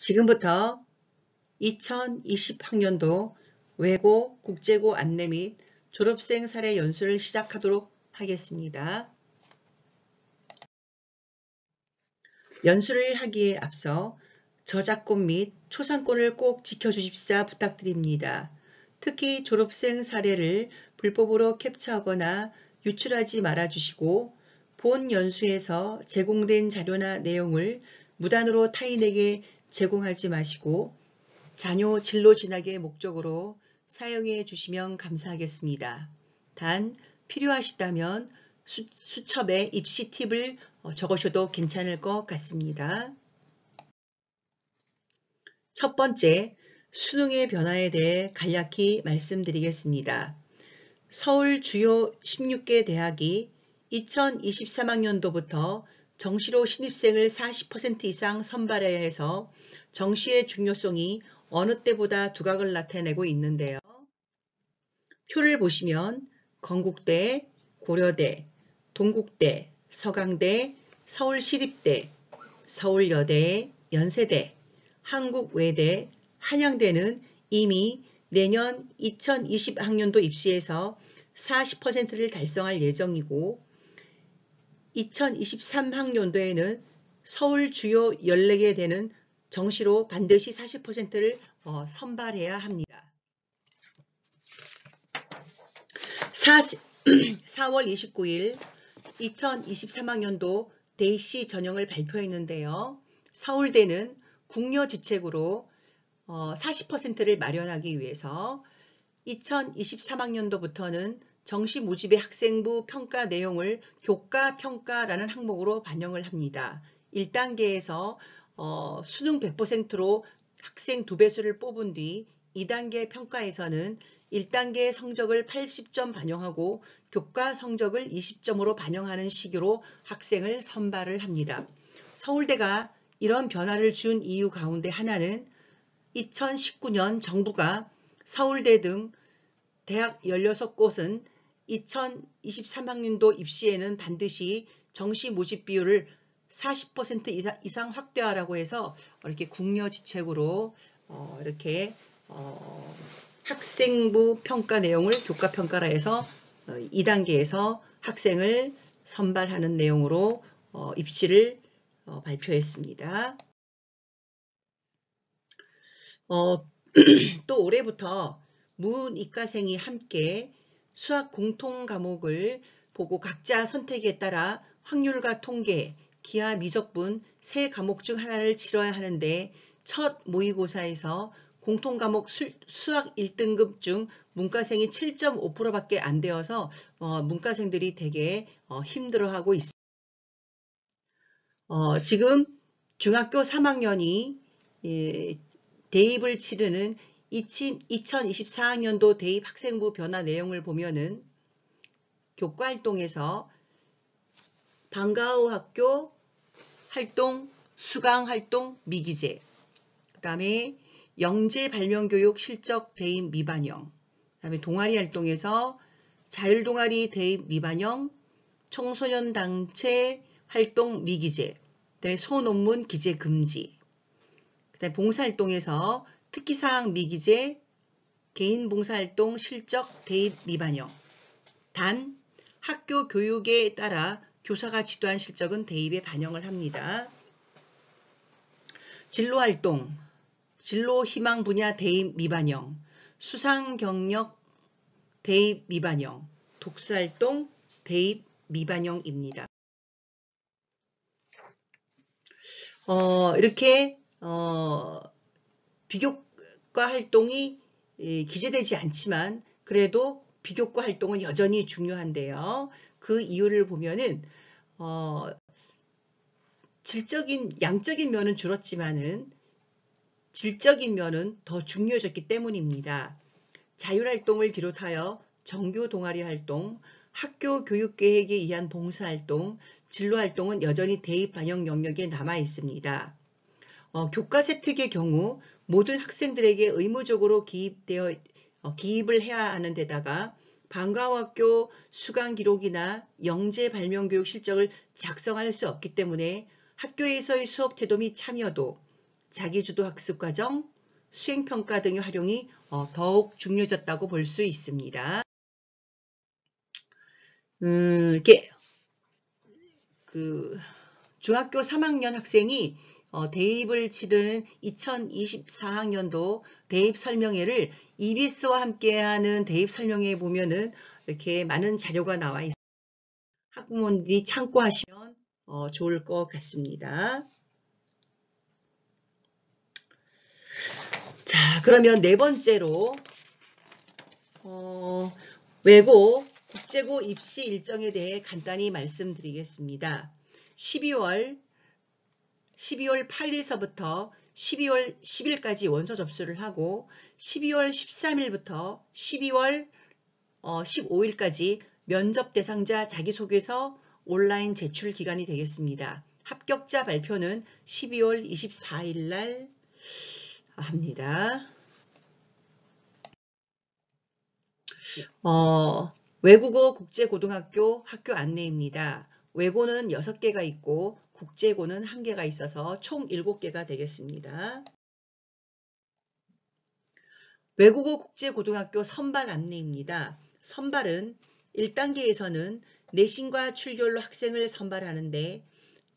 지금부터 2020학년도 외고, 국제고 안내 및 졸업생 사례 연수를 시작하도록 하겠습니다. 연수를 하기에 앞서 저작권 및 초상권을 꼭 지켜주십사 부탁드립니다. 특히 졸업생 사례를 불법으로 캡처하거나 유출하지 말아주시고 본 연수에서 제공된 자료나 내용을 무단으로 타인에게 제공하지 마시고 자녀 진로 진학의 목적으로 사용해 주시면 감사하겠습니다. 단 필요하시다면 수첩에 입시 팁을 적으셔도 괜찮을 것 같습니다. 첫 번째, 수능의 변화에 대해 간략히 말씀드리겠습니다. 서울 주요 16개 대학이 2023학년도부터 정시로 신입생을 40% 이상 선발해야 해서 정시의 중요성이 어느 때보다 두각을 나타내고 있는데요. 표를 보시면 건국대, 고려대, 동국대, 서강대, 서울시립대, 서울여대, 연세대, 한국외대, 한양대는 이미 내년 2020학년도 입시에서 40%를 달성할 예정이고 2023학년도에는 서울 주요 14개 대는 정시로 반드시 40%를 선발해야 합니다. 4월 29일 2023학년도 대시 전형을 발표했는데요. 서울대는 국려지책으로 40%를 마련하기 위해서 2023학년도부터는 정시 모집의 학생부 평가 내용을 교과평가라는 항목으로 반영을 합니다. 1단계에서 수능 100%로 학생 2배수를 뽑은 뒤 2단계 평가에서는 1단계 성적을 80점 반영하고 교과 성적을 20점으로 반영하는 식으로 학생을 선발을 합니다. 서울대가 이런 변화를 준 이유 가운데 하나는 2019년 정부가 서울대 등 대학 16곳은 2023학년도 입시에는 반드시 정시 모집 비율을 40% 이상 확대하라고 해서 이렇게 국려지책으로 이렇게 학생부 평가 내용을 교과 평가라 해서 2단계에서 학생을 선발하는 내용으로 입시를 발표했습니다. 또 올해부터 문이과생이 함께 수학 공통 과목을 보고 각자 선택에 따라 확률과 통계, 기하, 미적분 세 과목 중 하나를 치러야 하는데 첫 모의고사에서 공통 과목 수학 1등급 중 문과생이 7.5%밖에 안 되어서 문과생들이 되게 힘들어하고 있습니다. 지금 중학교 3학년이 대입을 치르는 2024학년도 대입 학생부 변화 내용을 보면은 교과활동에서 방과후 학교 활동, 수강활동 미기재, 그 다음에 영재 발명교육 실적 대입 미반영, 그 다음에 동아리 활동에서 자율동아리 대입 미반영, 청소년 단체 활동 미기재, 그다음에 소논문 기재 금지, 그다음에 봉사활동에서 특기사항 미기재, 개인 봉사활동 실적 대입 미반영. 단 학교 교육에 따라 교사가 지도한 실적은 대입에 반영을 합니다. 진로활동, 진로희망 분야 대입 미반영, 수상경력 대입 미반영, 독서활동 대입 미반영입니다. 이렇게 비교과 활동이 기재되지 않지만 그래도 비교과 활동은 여전히 중요한데요. 그 이유를 보면은 양적인 면은 줄었지만은 질적인 면은 더 중요해졌기 때문입니다. 자율활동을 비롯하여 정규 동아리 활동, 학교 교육계획에 의한 봉사활동, 진로활동은 여전히 대입 반영 영역에 남아 있습니다. 교과세특의 경우 모든 학생들에게 의무적으로 기입을 해야 하는 데다가 방과후 학교 수강 기록이나 영재 발명교육 실적을 작성할 수 없기 때문에 학교에서의 수업 태도 및 참여도, 자기주도 학습과정, 수행평가 등의 활용이 더욱 중요해졌다고 볼 수 있습니다. 이렇게 중학교 3학년 학생이 대입을 치르는 2024학년도 대입 설명회를 EBS와 함께하는 대입 설명회에 보면은 이렇게 많은 자료가 나와 있습니다. 학부모님들이 참고하시면 좋을 것 같습니다. 자, 그러면 네 번째로 외고 국제고 입시 일정에 대해 간단히 말씀드리겠습니다. 12월 8일서부터 12월 10일까지 원서 접수를 하고 12월 13일부터 12월 15일까지 면접 대상자 자기소개서 온라인 제출 기간이 되겠습니다. 합격자 발표는 12월 24일 날 합니다. 외국어 국제고등학교 학교 안내입니다. 외고는 6개가 있고 국제고는 1개가 있어서 총 7개가 되겠습니다. 외국어 국제고등학교 선발 안내입니다. 선발은 1단계에서는 내신과 출결로 학생을 선발하는데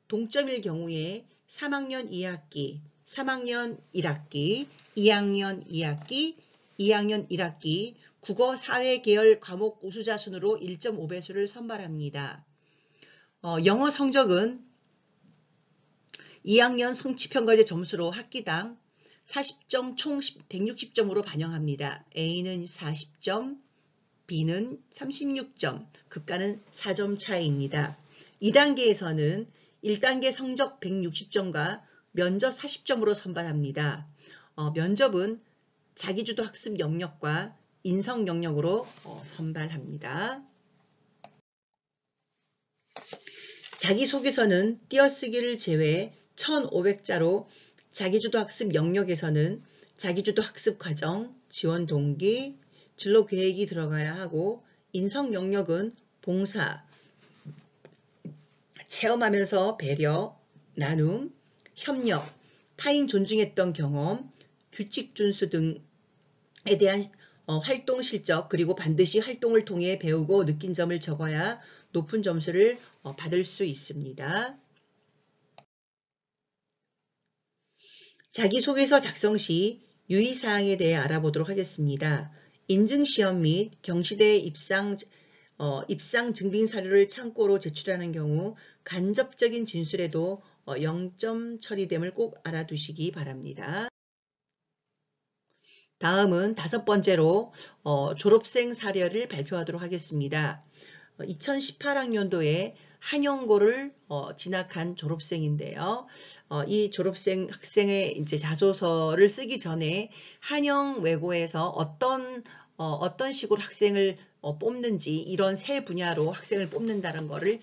동점일 경우에 3학년 2학기, 3학년 1학기, 2학년 2학기, 2학년 1학기, 국어 사회 계열 과목 우수자 순으로 1.5배수를 선발합니다. 영어 성적은 2학년 성취평가제 점수로 학기당 40점 총 160점으로 반영합니다. A는 40점, B는 36점, 급가는 4점 차이입니다. 2단계에서는 1단계 성적 160점과 면접 40점으로 선발합니다. 면접은 자기주도 학습 영역과 인성 영역으로 선발합니다. 자기소개서는 띄어쓰기를 제외 1,500자로 자기주도 학습 영역에서는 자기주도 학습 과정, 지원 동기, 진로 계획이 들어가야 하고 인성 영역은 봉사, 체험하면서 배려, 나눔, 협력, 타인 존중했던 경험, 규칙 준수 등에 대한 활동 실적 그리고 반드시 활동을 통해 배우고 느낀 점을 적어야 높은 점수를 받을 수 있습니다. 자기소개서 작성 시 유의사항에 대해 알아보도록 하겠습니다. 인증시험 및 경시대 입상 증빙 사료를 참고로 제출하는 경우 간접적인 진술에도 0점 처리됨을 꼭 알아두시기 바랍니다. 다음은 5번째로 졸업생 사례를 발표하도록 하겠습니다. 2018학년도에 한영고를 진학한 졸업생인데요. 이 졸업생 학생의 이제 자소서를 쓰기 전에 한영외고에서 어떤 식으로 학생을 뽑는지 이런 세 분야로 학생을 뽑는다는 거를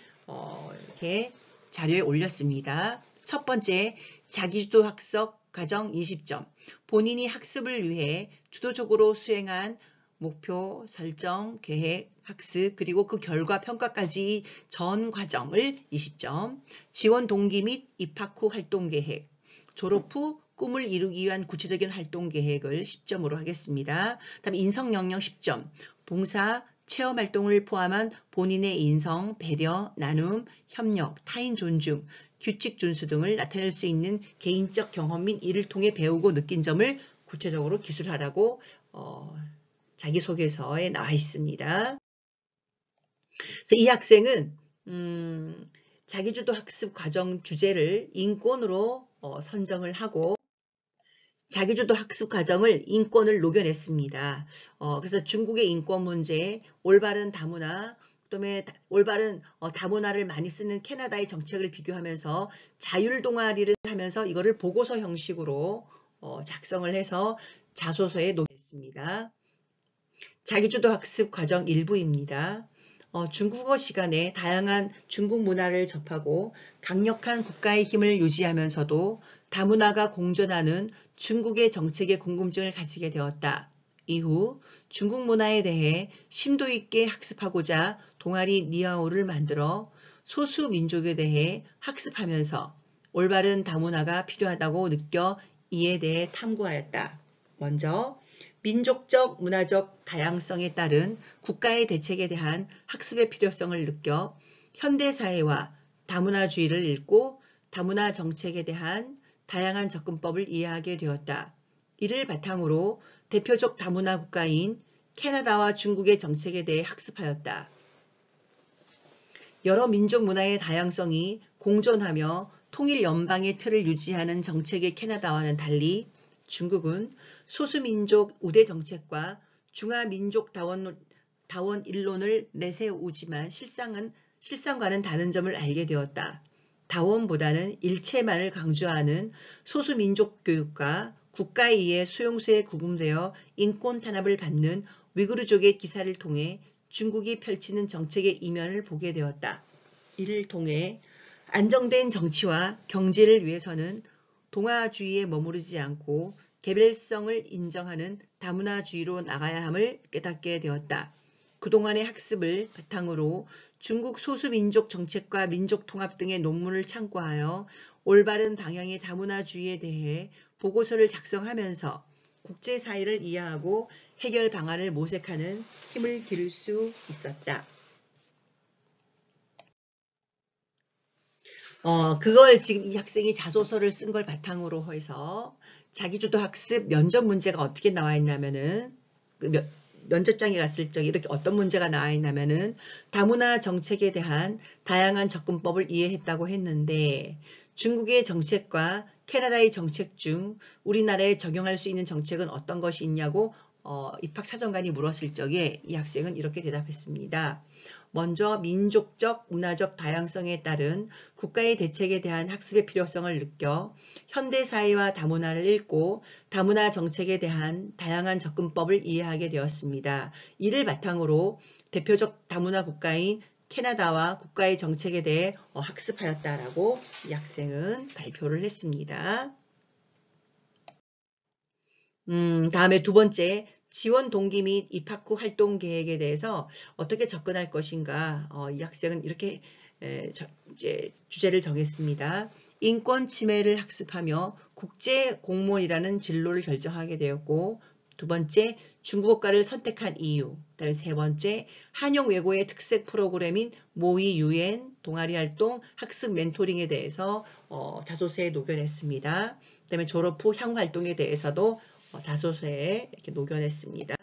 이렇게 자료에 올렸습니다. 첫 번째, 자기주도 학습 과정 20점. 본인이 학습을 위해 주도적으로 수행한 목표 설정, 계획, 학습, 그리고 그 결과 평가까지 전 과정을 20점. 지원 동기 및 입학 후 활동 계획. 졸업 후 꿈을 이루기 위한 구체적인 활동 계획을 10점으로 하겠습니다. 다음 인성 영역 10점. 봉사, 체험 활동을 포함한 본인의 인성, 배려, 나눔, 협력, 타인 존중, 규칙 준수 등을 나타낼 수 있는 개인적 경험 및 이를 통해 배우고 느낀 점을 구체적으로 기술하라고 자기소개서에 나와 있습니다. 그래서 이 학생은 자기주도 학습 과정 주제를 인권으로 선정을 하고 자기주도 학습 과정을 인권을 녹여냈습니다. 그래서 중국의 인권 문제, 올바른 다문화, 그다음에 올바른 다문화를 많이 쓰는 캐나다의 정책을 비교하면서 자율 동아리를 하면서 이거를 보고서 형식으로 작성을 해서 자소서에 녹였습니다. 자기주도 학습 과정 일부입니다. 중국어 시간에 다양한 중국 문화를 접하고 강력한 국가의 힘을 유지하면서도 다문화가 공존하는 중국의 정책에 궁금증을 가지게 되었다. 이후 중국 문화에 대해 심도 있게 학습하고자 동아리 니하오를 만들어 소수 민족에 대해 학습하면서 올바른 다문화가 필요하다고 느껴 이에 대해 탐구하였다. 먼저 민족적, 문화적 다양성에 따른 국가의 대책에 대한 학습의 필요성을 느껴 현대사회와 다문화주의를 읽고 다문화 정책에 대한 다양한 접근법을 이해하게 되었다. 이를 바탕으로 대표적 다문화 국가인 캐나다와 중국의 정책에 대해 학습하였다. 여러 민족 문화의 다양성이 공존하며 통일 연방의 틀을 유지하는 정책의 캐나다와는 달리 중국은 소수민족 우대 정책과 중화민족 다원 일론을 내세우지만 실상과는 다른 점을 알게 되었다. 다원보다는 일체만을 강조하는 소수민족 교육과 국가에 의해 수용소에 구금되어 인권 탄압을 받는 위구르족의 기사를 통해 중국이 펼치는 정책의 이면을 보게 되었다. 이를 통해 안정된 정치와 경제를 위해서는 동아주의에 머무르지 않고 개별성을 인정하는 다문화주의로 나가야 함을 깨닫게 되었다. 그동안의 학습을 바탕으로 중국 소수민족 정책과 민족통합 등의 논문을 참고하여 올바른 방향의 다문화주의에 대해 보고서를 작성하면서 국제사회를 이해하고 해결 방안을 모색하는 힘을 기를 수 있었다. 그걸 지금 이 학생이 자소서를 쓴 걸 바탕으로 해서 자기주도 학습 면접 문제가 어떻게 나와 있냐면은 면접장에 갔을 적에 이렇게 어떤 문제가 나와 있냐면은 다문화 정책에 대한 다양한 접근법을 이해했다고 했는데 중국의 정책과 캐나다의 정책 중 우리나라에 적용할 수 있는 정책은 어떤 것이 있냐고 입학사정관이 물었을 적에 이 학생은 이렇게 대답했습니다. 먼저 민족적, 문화적 다양성에 따른 국가의 대책에 대한 학습의 필요성을 느껴 현대사회와 다문화를 읽고 다문화 정책에 대한 다양한 접근법을 이해하게 되었습니다. 이를 바탕으로 대표적 다문화 국가인 캐나다와 국가의 정책에 대해 학습하였다라고 이 학생은 발표를 했습니다. 다음에 두 번째, 지원 동기 및 입학 후 활동 계획에 대해서 어떻게 접근할 것인가. 이 학생은 이렇게 이제 주제를 정했습니다. 인권 침해를 학습하며 국제 공무원이라는 진로를 결정하게 되었고, 두 번째, 중국어과를 선택한 이유. 세 번째, 한영 외고의 특색 프로그램인 모의 유엔, 동아리 활동, 학습 멘토링에 대해서 자소서에 녹여냈습니다. 그다음에 졸업 후 향후 활동에 대해서도 자소서에 이렇게 녹여냈습니다.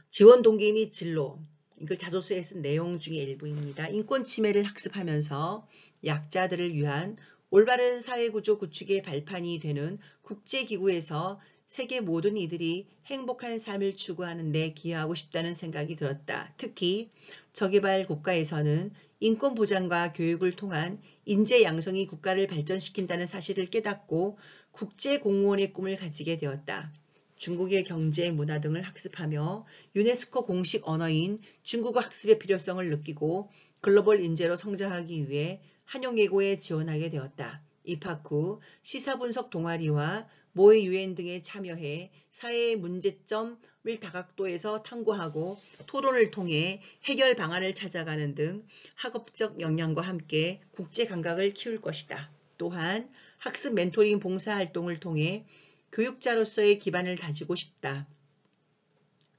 지원 동기 및 진로. 이걸 자소서에 쓴 내용 중에 일부입니다. 인권 침해를 학습하면서 약자들을 위한 올바른 사회구조 구축의 발판이 되는 국제기구에서 세계 모든 이들이 행복한 삶을 추구하는 데 기여하고 싶다는 생각이 들었다. 특히 저개발 국가에서는 인권 보장과 교육을 통한 인재 양성이 국가를 발전시킨다는 사실을 깨닫고 국제 공무원의 꿈을 가지게 되었다. 중국의 경제, 문화 등을 학습하며 유네스코 공식 언어인 중국어 학습의 필요성을 느끼고 글로벌 인재로 성장하기 위해 한영예고에 지원하게 되었다. 입학 후 시사분석 동아리와 모의 유엔 등에 참여해 사회의 문제점을 다각도에서 탐구하고 토론을 통해 해결 방안을 찾아가는 등 학업적 역량과 함께 국제 감각을 키울 것이다. 또한 학습 멘토링 봉사활동을 통해 교육자로서의 기반을 다지고 싶다.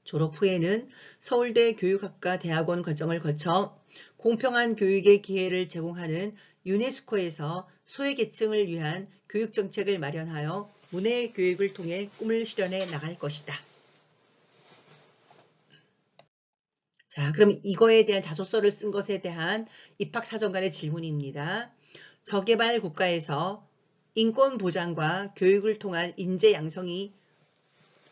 졸업 후에는 서울대 교육학과 대학원 과정을 거쳐 공평한 교육의 기회를 제공하는 유네스코에서 소외계층을 위한 교육정책을 마련하여 문해 교육을 통해 꿈을 실현해 나갈 것이다. 자, 그럼 이거에 대한 자소서를 쓴 것에 대한 입학사정관의 질문입니다. 저개발 국가에서 인권 보장과 교육을 통한 인재 양성이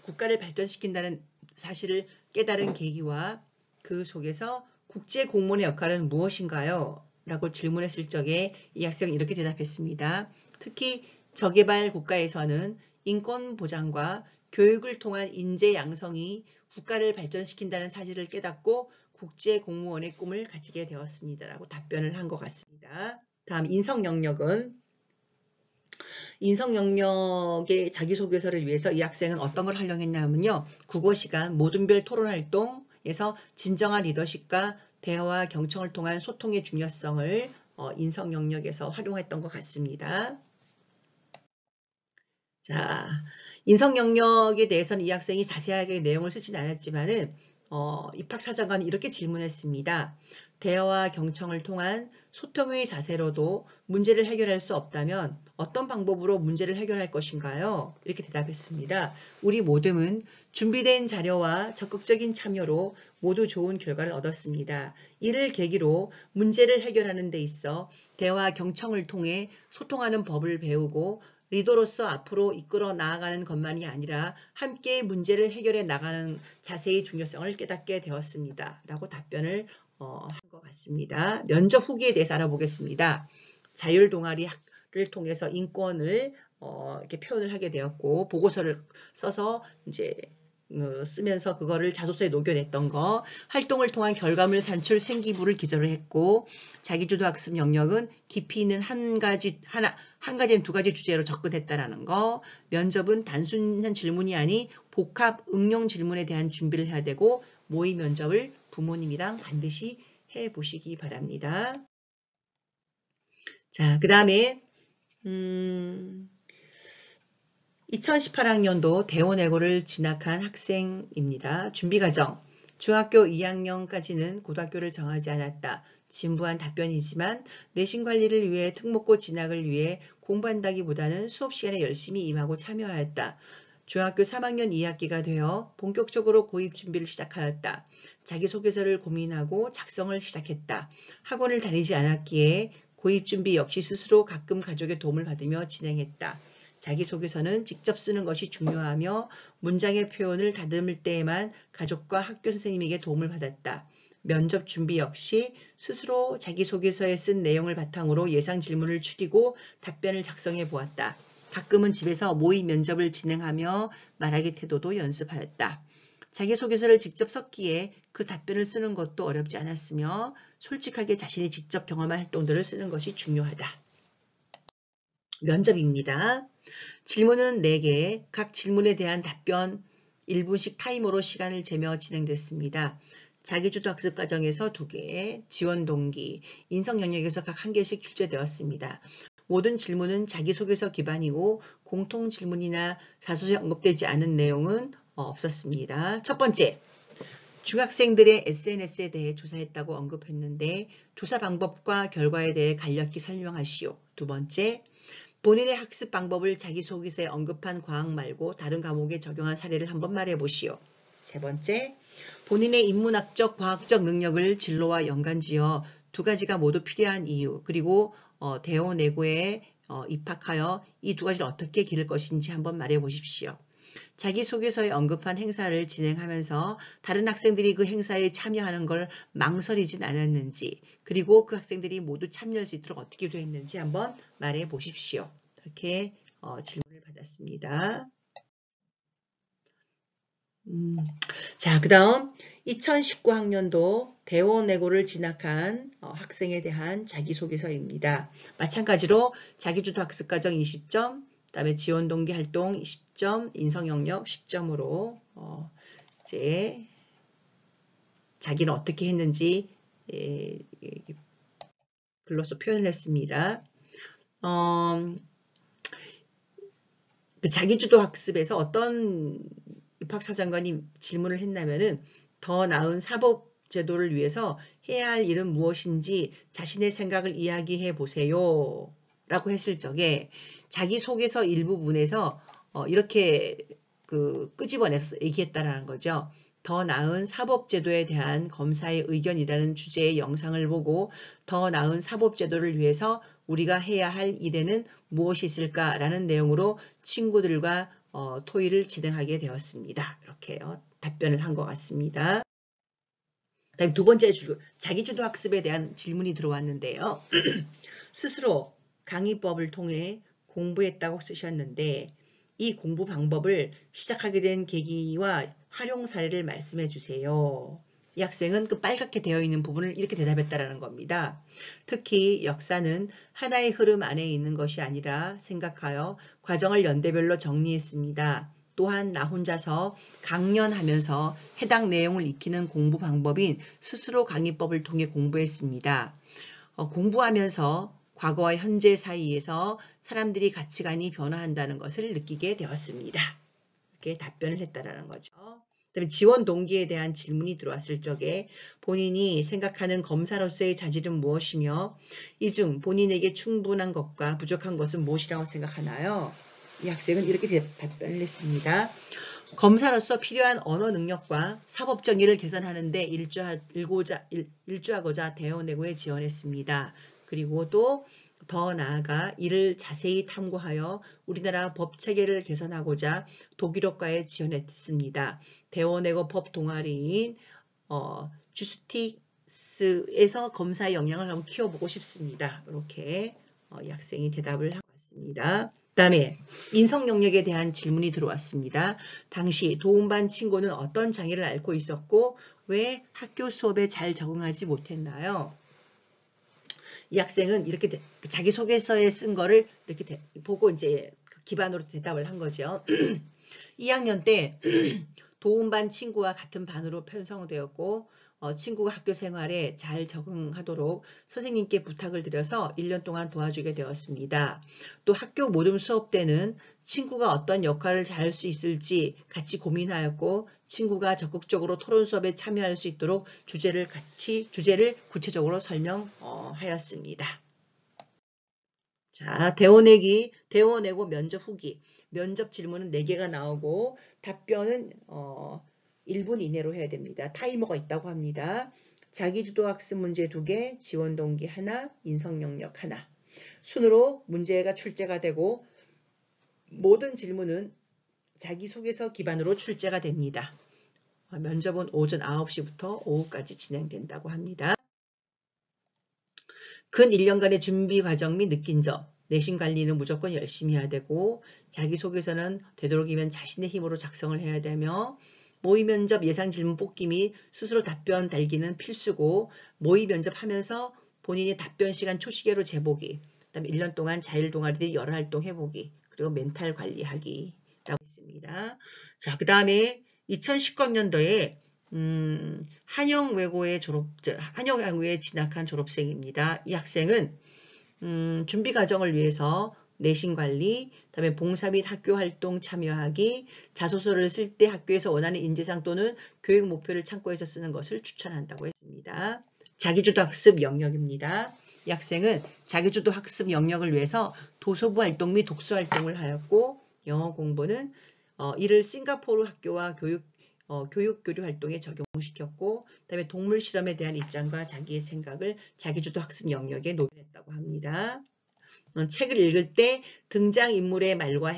국가를 발전시킨다는 사실을 깨달은 계기와 그 속에서 국제 공무원의 역할은 무엇인가요? 라고 질문했을 적에 이 학생은 이렇게 대답했습니다. 특히 저개발 국가에서는 인권 보장과 교육을 통한 인재 양성이 국가를 발전시킨다는 사실을 깨닫고 국제 공무원의 꿈을 가지게 되었습니다. 라고 답변을 한 것 같습니다. 다음 인성 영역은 인성 영역의 자기소개서를 위해서 이 학생은 어떤 걸 활용했냐면요. 국어시간, 모든별 토론활동에서 진정한 리더십과 대화와 경청을 통한 소통의 중요성을 인성 영역에서 활용했던 것 같습니다. 자, 인성 영역에 대해서는 이 학생이 자세하게 내용을 쓰진 않았지만은 입학사정관이 이렇게 질문했습니다. 대화와 경청을 통한 소통의 자세로도 문제를 해결할 수 없다면 어떤 방법으로 문제를 해결할 것인가요? 이렇게 대답했습니다. 우리 모두는 준비된 자료와 적극적인 참여로 모두 좋은 결과를 얻었습니다. 이를 계기로 문제를 해결하는 데 있어 대화 경청을 통해 소통하는 법을 배우고 리더로서 앞으로 이끌어 나아가는 것만이 아니라 함께 문제를 해결해 나가는 자세의 중요성을 깨닫게 되었습니다. 라고 답변을 한 것 같습니다. 면접 후기에 대해서 알아보겠습니다. 자율 동아리를 통해서 인권을 이렇게 표현을 하게 되었고 보고서를 써서 이제 쓰면서 그거를 자소서에 녹여냈던 거, 활동을 통한 결과물 산출 생기부를 기저를 했고, 자기주도 학습 영역은 깊이 있는 한 가지는 두 가지 주제로 접근했다라는 거, 면접은 단순한 질문이 아닌 복합 응용 질문에 대한 준비를 해야 되고, 모의 면접을 부모님이랑 반드시 해보시기 바랍니다. 자, 그 다음에 2018학년도 대원외고를 진학한 학생입니다. 준비과정. 중학교 2학년까지는 고등학교를 정하지 않았다. 진부한 답변이지만 내신 관리를 위해 특목고 진학을 위해 공부한다기보다는 수업 시간에 열심히 임하고 참여하였다. 중학교 3학년 2학기가 되어 본격적으로 고입 준비를 시작하였다. 자기소개서를 고민하고 작성을 시작했다. 학원을 다니지 않았기에 고입 준비 역시 스스로 가끔 가족의 도움을 받으며 진행했다. 자기소개서는 직접 쓰는 것이 중요하며 문장의 표현을 다듬을 때에만 가족과 학교 선생님에게 도움을 받았다. 면접 준비 역시 스스로 자기소개서에 쓴 내용을 바탕으로 예상 질문을 추리고 답변을 작성해 보았다. 가끔은 집에서 모의 면접을 진행하며 말하기 태도도 연습하였다. 자기소개서를 직접 썼기에 그 답변을 쓰는 것도 어렵지 않았으며 솔직하게 자신이 직접 경험한 활동들을 쓰는 것이 중요하다. 면접입니다. 질문은 4개, 각 질문에 대한 답변 1분씩 타이머로 시간을 재며 진행됐습니다. 자기주도 학습 과정에서 2개, 지원 동기, 인성 영역에서 각 1개씩 출제되었습니다. 모든 질문은 자기소개서 기반이고 공통 질문이나 자소서에 언급되지 않은 내용은 없었습니다. 첫 번째, 중학생들의 SNS에 대해 조사했다고 언급했는데 조사 방법과 결과에 대해 간략히 설명하시오. 두 번째, 본인의 학습 방법을 자기소개서에 언급한 과학 말고 다른 과목에 적용한 사례를 한번 말해보시오. 세 번째, 본인의 인문학적, 과학적 능력을 진로와 연관지어 2가지가 모두 필요한 이유, 그리고 대원외고에 입학하여 이 2가지를 어떻게 기를 것인지 한번 말해보십시오. 자기소개서에 언급한 행사를 진행하면서 다른 학생들이 그 행사에 참여하는 걸 망설이진 않았는지, 그리고 그 학생들이 모두 참여할 수 있도록 어떻게 되었는지 한번 말해 보십시오. 이렇게 질문을 받았습니다. 자, 그 다음 2019학년도 대원외고를 진학한 학생에 대한 자기소개서입니다. 마찬가지로 자기주도 학습과정 20점, 그 다음에 지원동기 활동 20점, 인성영역 10점으로 이제 자기는 어떻게 했는지 글로써 표현을 했습니다. 그 자기주도 학습에서 어떤 입학사정관이 질문을 했냐면은 더 나은 사법 제도를 위해서 해야 할 일은 무엇인지 자신의 생각을 이야기해 보세요. 라고 했을 적에 자기소개서 일부분에서 이렇게 끄집어내서 얘기했다라는 거죠. 더 나은 사법제도에 대한 검사의 의견이라는 주제의 영상을 보고 더 나은 사법제도를 위해서 우리가 해야 할 일에는 무엇이 있을까라는 내용으로 친구들과 토의를 진행하게 되었습니다. 이렇게 답변을 한 것 같습니다. 다음 2번째 자기주도 학습에 대한 질문이 들어왔는데요. 스스로 강의법을 통해 공부했다고 쓰셨는데 이 공부 방법을 시작하게 된 계기와 활용 사례를 말씀해 주세요. 이 학생은 그 빨갛게 되어 있는 부분을 이렇게 대답했다라는 겁니다. 특히 역사는 하나의 흐름 안에 있는 것이 아니라 생각하여 과정을 연대별로 정리했습니다. 또한 나 혼자서 강연하면서 해당 내용을 익히는 공부 방법인 스스로 강의법을 통해 공부했습니다. 공부하면서 과거와 현재 사이에서 사람들이 가치관이 변화한다는 것을 느끼게 되었습니다. 이렇게 답변을 했다라는 거죠. 그다음에 지원 동기에 대한 질문이 들어왔을 적에 본인이 생각하는 검사로서의 자질은 무엇이며 이 중 본인에게 충분한 것과 부족한 것은 무엇이라고 생각하나요? 이 학생은 이렇게 답변을 했습니다. 검사로서 필요한 언어 능력과 사법 정의를 개선하는 데 일조하고자 대원외고에 지원했습니다. 그리고 또 더 나아가 이를 자세히 탐구하여 우리나라 법 체계를 개선하고자 독일어과에 지원했습니다. 대원외고 법 동아리인 주스틱스에서 검사의 역량을 한번 키워보고 싶습니다. 이렇게 이 학생이 대답을 하고 왔습니다. 그 다음에 인성 영역에 대한 질문이 들어왔습니다. 당시 도움반 친구는 어떤 장애를 앓고 있었고 왜 학교 수업에 잘 적응하지 못했나요? 이 학생은 이렇게 자기소개서에 쓴 거를 이렇게 보고 이제 기반으로 대답을 한 거죠. 2학년 때 도움반 친구와 같은 반으로 편성되었고 친구가 학교 생활에 잘 적응하도록 선생님께 부탁을 드려서 1년 동안 도와주게 되었습니다. 또 학교 모둠 수업 때는 친구가 어떤 역할을 잘할 수 있을지 같이 고민하였고 친구가 적극적으로 토론 수업에 참여할 수 있도록 주제를 구체적으로 설명하였습니다. 자, 대원외고 면접 후기. 면접 질문은 4개가 나오고 답변은 1분 이내로 해야 됩니다. 타이머가 있다고 합니다. 자기주도 학습 문제 2개, 지원 동기 1, 인성 영역 1. 순으로 문제가 출제가 되고 모든 질문은 자기소개서 기반으로 출제가 됩니다. 면접은 오전 9시부터 오후까지 진행된다고 합니다. 근 1년간의 준비 과정 및 느낀 점. 내신 관리는 무조건 열심히 해야 되고 자기소개서는 되도록이면 자신의 힘으로 작성을 해야 되며 모의 면접 예상 질문 뽑기 및 스스로 답변 달기는 필수고 모의 면접하면서 본인의 답변 시간 초시계로 재보기, 그다음에 1년 동안 자율 동아리들 여러 활동 해보기, 그리고 멘탈 관리하기라고 있습니다. 자, 그 다음에 2019학년도에 한영외고에 진학한 졸업생입니다. 이 학생은 준비 과정을 위해서 내신 관리, 그다음에 봉사 및 학교 활동 참여하기, 자소서를 쓸 때 학교에서 원하는 인재상 또는 교육 목표를 참고해서 쓰는 것을 추천한다고 했습니다. 자기주도 학습 영역입니다. 이 학생은 자기주도 학습 영역을 위해서 도서부 활동 및 독서 활동을 하였고 영어 공부는 이를 싱가포르 학교와 교육 교류 활동에 적용시켰고 그다음에 동물 실험에 대한 입장과 자기의 생각을 자기주도 학습 영역에 녹여냈다고 합니다. 책을 읽을 때 등장인물의 말과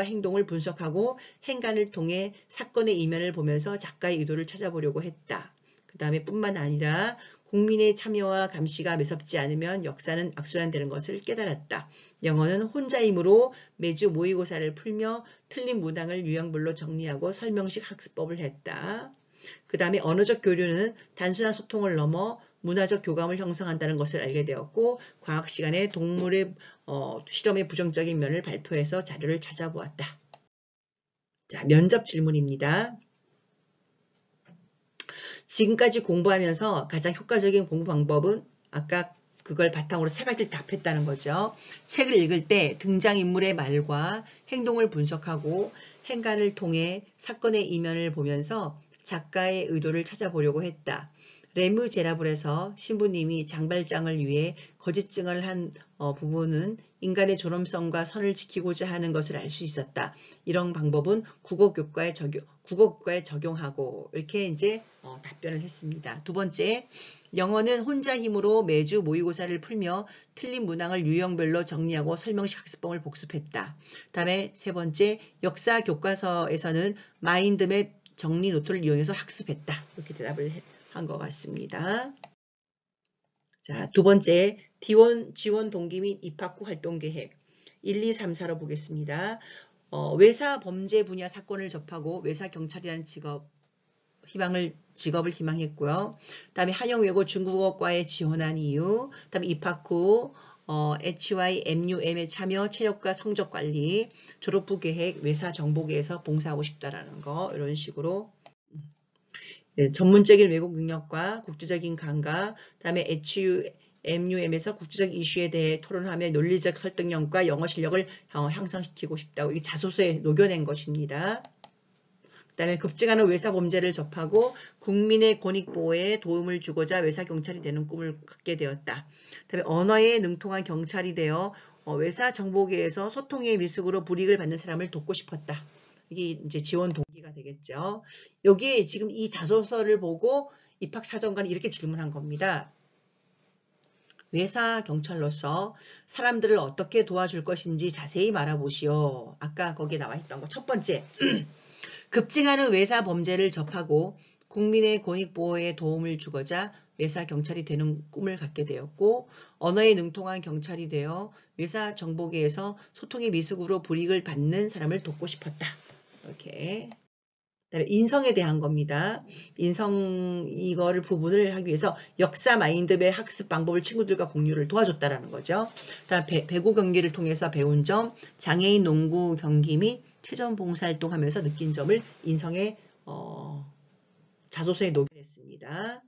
행동을 분석하고 행간을 통해 사건의 이면을 보면서 작가의 의도를 찾아보려고 했다. 그 다음에 뿐만 아니라 국민의 참여와 감시가 매섭지 않으면 역사는 악순환되는 것을 깨달았다. 영어는 혼자이므로 매주 모의고사를 풀며 틀린 문항을 유형별로 정리하고 설명식 학습법을 했다. 그 다음에 언어적 교류는 단순한 소통을 넘어 문화적 교감을 형성한다는 것을 알게 되었고 과학 시간에 동물의 실험의 부정적인 면을 발표해서 자료를 찾아보았다. 자, 면접 질문입니다. 지금까지 공부하면서 가장 효과적인 공부 방법은 아까 그걸 바탕으로 3가지를 답했다는 거죠. 책을 읽을 때 등장인물의 말과 행동을 분석하고 행간을 통해 사건의 이면을 보면서 작가의 의도를 찾아보려고 했다. 레무제라블에서 신부님이 장발장을 위해 거짓증을 한 부분은 인간의 존엄성과 선을 지키고자 하는 것을 알 수 있었다. 이런 방법은 국어교과에 적용하고 이렇게 이제 답변을 했습니다. 2번째, 영어는 혼자 힘으로 매주 모의고사를 풀며 틀린 문항을 유형별로 정리하고 설명식 학습법을 복습했다. 다음에 3번째, 역사 교과서에서는 마인드맵 정리 노트를 이용해서 학습했다. 이렇게 대답을 한 것 같습니다. 자, 2번째, 지원 동기 및 입학 후 활동 계획 1, 2, 3, 4로 보겠습니다. 외사 범죄 분야 사건을 접하고 외사 경찰이라는 직업을 희망했고요. 그다음에 한영외고 중국어과에 지원한 이유, 그다음에 입학 후 HYMUM에 참여, 체력과 성적 관리, 졸업 후 계획, 외사 정보계에서 봉사하고 싶다라는 거 이런 식으로. 네, 전문적인 외국 능력과 국제적인 감각, 그다음에 MUM에서 국제적 이슈에 대해 토론하며 논리적 설득력과 영어 실력을 향상시키고 싶다고 이 자소서에 녹여낸 것입니다. 그다음에 급증하는 외사 범죄를 접하고 국민의 권익 보호에 도움을 주고자 외사 경찰이 되는 꿈을 갖게 되었다. 그다음에 언어에 능통한 경찰이 되어 외사 정보계에서 소통의 미숙으로 불이익을 받는 사람을 돕고 싶었다. 이게 이제 지원 동기가 되겠죠. 여기에 지금 이 자소서를 보고 입학사정관이 이렇게 질문한 겁니다. 외사 경찰로서 사람들을 어떻게 도와줄 것인지 자세히 말해보시오. 아까 거기에 나와 있던 거 첫 번째. 급증하는 외사 범죄를 접하고 국민의 권익 보호에 도움을 주고자 외사 경찰이 되는 꿈을 갖게 되었고 언어에 능통한 경찰이 되어 외사 정보계에서 소통의 미숙으로 불이익을 받는 사람을 돕고 싶었다. 이렇게. 그다음에 인성에 대한 겁니다. 인성 이거를 부분을 하기 위해서 역사 마인드맵 학습 방법을 친구들과 공유를 도와줬다라는 거죠. 그다음 배구 경기를 통해서 배운 점, 장애인 농구 경기 및 체전 봉사활동하면서 느낀 점을 인성의 자소서에 녹여냈습니다.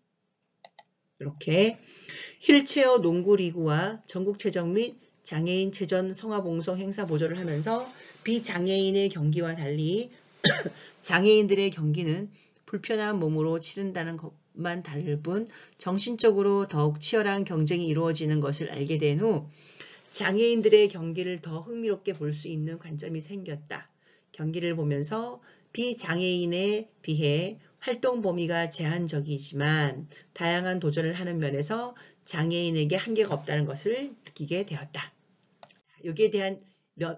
이렇게 휠체어 농구리그와 전국체전 및 장애인 체전 성화봉송 행사 보조를 하면서 비장애인의 경기와 달리 장애인들의 경기는 불편한 몸으로 치른다는 것만 다를 뿐 정신적으로 더욱 치열한 경쟁이 이루어지는 것을 알게 된 후 장애인들의 경기를 더 흥미롭게 볼 수 있는 관점이 생겼다. 경기를 보면서 비장애인에 비해 활동 범위가 제한적이지만 다양한 도전을 하는 면에서 장애인에게 한계가 없다는 것을 느끼게 되었다. 여기에 대한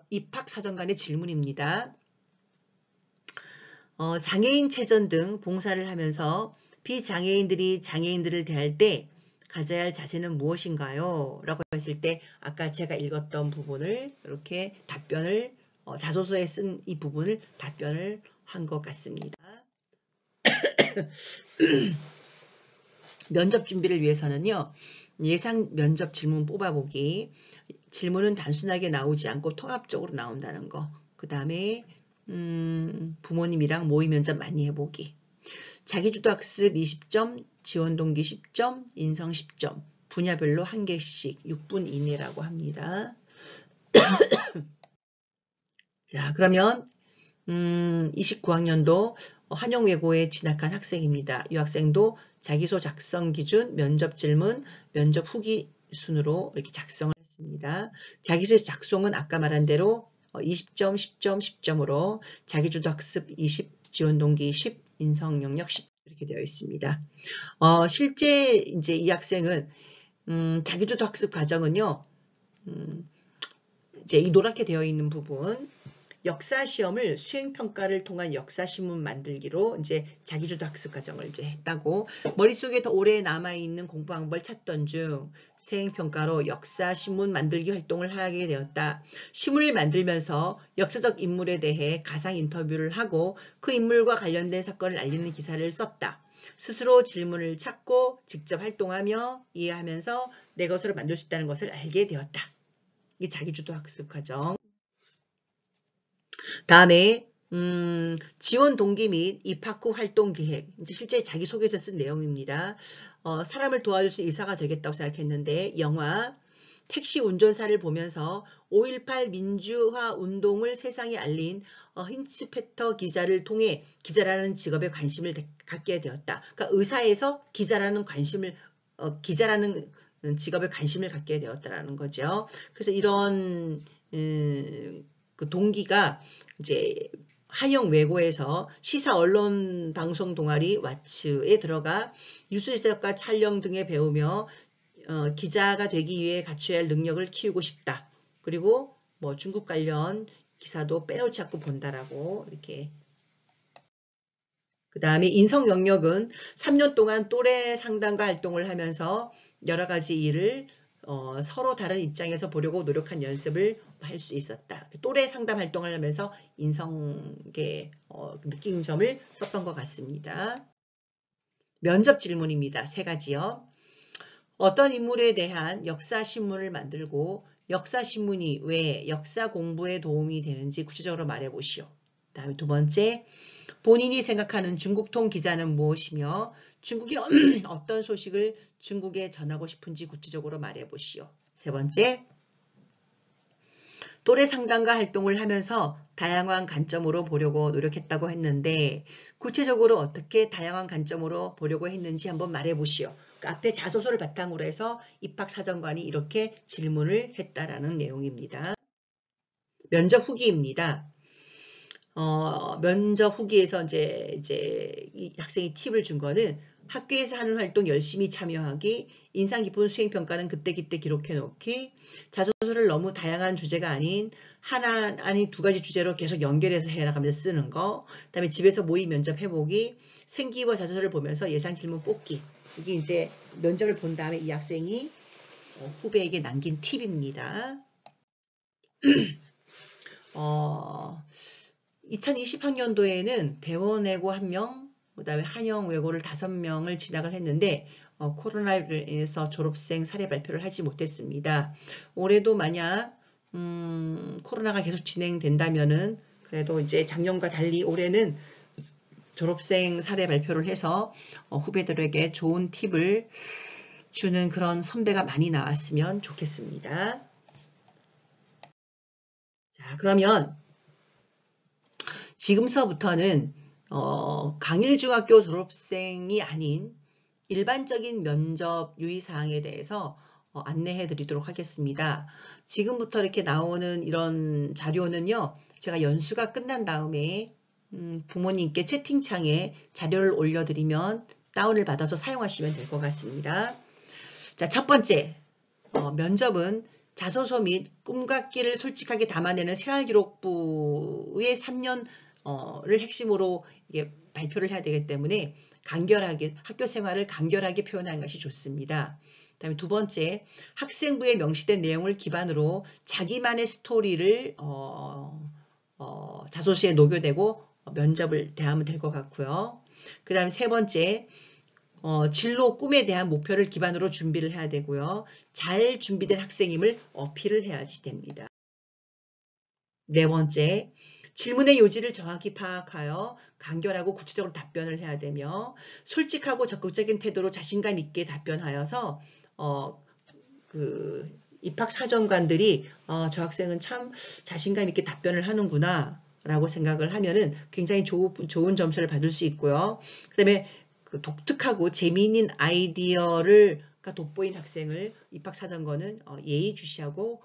입학사정관의 질문입니다. 장애인 체전 등 봉사를 하면서 비장애인들이 장애인들을 대할 때 가져야 할 자세는 무엇인가요? 라고 했을 때 아까 제가 읽었던 부분을 이렇게 답변을 자소서에 쓴 이 부분을 답변을 한 것 같습니다. 면접 준비를 위해서는요. 예상 면접 질문 뽑아보기. 질문은 단순하게 나오지 않고 통합적으로 나온다는 거. 그 다음에 부모님이랑 모의 면접 많이 해보기. 자기주도 학습 20점, 지원 동기 10점, 인성 10점. 분야별로 1개씩 6분 이내라고 합니다. 자, 그러면 29학년도 한영외고에 진학한 학생입니다. 이 학생도 자기소 작성 기준, 면접 질문, 면접 후기 순으로 이렇게 작성을 했습니다. 자기소 작성은 아까 말한 대로 20점, 10점, 10점으로 자기주도 학습 20, 지원 동기 10, 인성 영역 10 이렇게 되어 있습니다. 실제 이제 이 학생은 자기주도 학습 과정은요. 이제 이 노랗게 되어 있는 부분 역사 시험을 수행평가를 통한 역사신문 만들기로 이제 자기주도 학습 과정을 이제 했다고 머릿속에 더 오래 남아있는 공부 방법을 찾던 중 수행평가로 역사신문 만들기 활동을 하게 되었다. 신문을 만들면서 역사적 인물에 대해 가상 인터뷰를 하고 그 인물과 관련된 사건을 알리는 기사를 썼다. 스스로 질문을 찾고 직접 활동하며 이해하면서 내 것으로 만들 수 있다는 것을 알게 되었다. 이게 자기주도 학습 과정. 다음에 지원 동기 및 입학 후 활동 계획. 이제 실제 자기소개서 쓴 내용입니다. 사람을 도와줄 수 있는 의사가 되겠다고 생각했는데 영화 택시 운전사를 보면서 5.18 민주화 운동을 세상에 알린 힌츠페터 기자를 통해 기자라는 직업에 관심을 갖게 되었다. 그러니까 의사에서 기자라는 기자라는 직업에 관심을 갖게 되었다라는 거죠. 그래서 이런 그 동기가 이제 한영외고에서 시사 언론 방송 동아리 와츠에 들어가 뉴스 제작과 촬영 등에 배우며 기자가 되기 위해 갖춰야 할 능력을 키우고 싶다. 그리고 뭐 중국 관련 기사도 빼놓지 않고 본다라고 이렇게. 그 다음에 인성 영역은 3년 동안 또래 상담과 활동을 하면서 여러 가지 일을 서로 다른 입장에서 보려고 노력한 연습을 할 수 있었다. 또래 상담 활동을 하면서 인성의 느낀 점을 썼던 것 같습니다. 면접 질문입니다. 3가지요. 어떤 인물에 대한 역사신문을 만들고 역사신문이 왜 역사 공부에 도움이 되는지 구체적으로 말해보시오. 다음에 2번째, 본인이 생각하는 중국통 기자는 무엇이며 중국이 어떤 소식을 중국에 전하고 싶은지 구체적으로 말해보시오. 세 번째, 또래 상담과 활동을 하면서 다양한 관점으로 보려고 노력했다고 했는데 구체적으로 어떻게 다양한 관점으로 보려고 했는지 한번 말해보시오. 그 앞에 자소서를 바탕으로 해서 입학사정관이 이렇게 질문을 했다라는 내용입니다. 면접 후기입니다. 면접 후기에서 이제 이 학생이 팁을 준 거는 학교에서 하는 활동 열심히 참여하기, 인상 깊은 수행평가는 그때그때 기록해 놓기, 자소서를 너무 다양한 주제가 아닌 두 가지 주제로 계속 연결해서 해나가면서 쓰는 거, 그다음에 집에서 모의 면접 해보기, 생기와 자소서를 보면서 예상 질문 뽑기. 이게 이제 면접을 본 다음에 이 학생이 후배에게 남긴 팁입니다. 2020학년도에는 대원외고 1명, 그 다음에 한영외고를 5명을 진학을 했는데 코로나로 인해서 졸업생 사례 발표를 하지 못했습니다. 올해도 만약 코로나가 계속 진행된다면은 그래도 이제 작년과 달리 올해는 졸업생 사례 발표를 해서 후배들에게 좋은 팁을 주는 그런 선배가 많이 나왔으면 좋겠습니다. 자, 그러면 지금서부터는 강일중학교 졸업생이 아닌 일반적인 면접 유의사항에 대해서 안내해 드리도록 하겠습니다. 지금부터 이렇게 나오는 이런 자료는요. 제가 연수가 끝난 다음에 부모님께 채팅창에 자료를 올려드리면 다운을 받아서 사용하시면 될 것 같습니다. 자, 첫 번째, 면접은 자소서 및 꿈과 끼를 솔직하게 담아내는 생활기록부의 3년을 핵심으로 이게 발표를 해야 되기 때문에 간결하게 학교 생활을 간결하게 표현하는 것이 좋습니다. 그다음에 두 번째, 학생부에 명시된 내용을 기반으로 자기만의 스토리를 자소서에 녹여내고 면접을 대하면 될 것 같고요. 그 다음에 세 번째, 진로 꿈에 대한 목표를 기반으로 준비를 해야 되고요. 잘 준비된 학생임을 어필을 해야지 됩니다. 네 번째, 질문의 요지를 정확히 파악하여 간결하고 구체적으로 답변을 해야 되며 솔직하고 적극적인 태도로 자신감 있게 답변하여서 입학사정관들이 저 학생은 참 자신감 있게 답변을 하는구나 라고 생각을 하면은 굉장히 좋은 점수를 받을 수 있고요. 그 다음에 독특하고 재미있는 아이디어를 돋보인 학생을 입학사정관은 예의주시하고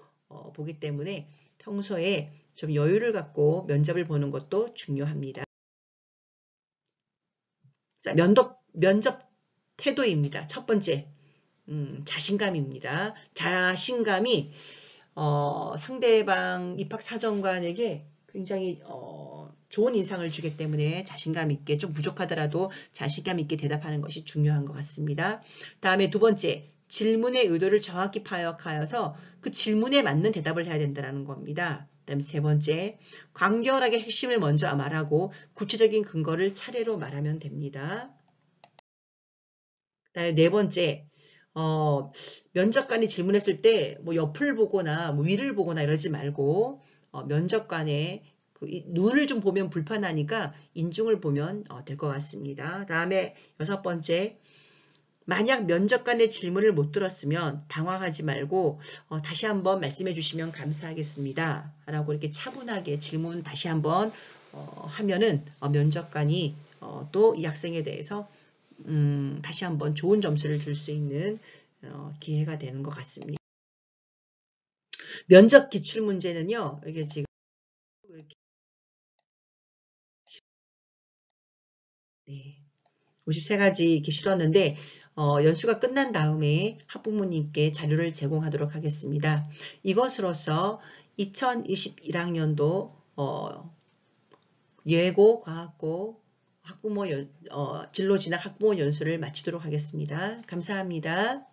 보기 때문에 평소에 좀 여유를 갖고 면접을 보는 것도 중요합니다. 자, 면접 태도입니다. 첫 번째, 자신감입니다. 자신감이 상대방 입학사정관에게 굉장히 좋은 인상을 주기 때문에 자신감 있게 좀 부족하더라도 자신감 있게 대답하는 것이 중요한 것 같습니다. 다음에 두 번째, 질문의 의도를 정확히 파악하여서 그 질문에 맞는 대답을 해야 된다는 겁니다. 그다음에 세 번째, 간결하게 핵심을 먼저 말하고 구체적인 근거를 차례로 말하면 됩니다. 그다음에 네 번째, 면접관이 질문했을 때 뭐 옆을 보거나 뭐 위를 보거나 이러지 말고 면접관의 눈을 좀 보면 불편하니까 인중을 보면 될 것 같습니다. 다음에 여섯 번째, 만약 면접관의 질문을 못 들었으면 당황하지 말고 다시 한번 말씀해 주시면 감사하겠습니다. 라고 이렇게 차분하게 질문 다시 한번 하면은 면접관이 또 이 학생에 대해서 다시 한번 좋은 점수를 줄 수 있는 기회가 되는 것 같습니다. 면접 기출문제는요. 이게 지금 네, 53가지 이렇게 실었는데 연수가 끝난 다음에 학부모님께 자료를 제공하도록 하겠습니다. 이것으로서 2021학년도 예고, 과학고, 진로 진학 학부모 연수를 마치도록 하겠습니다. 감사합니다.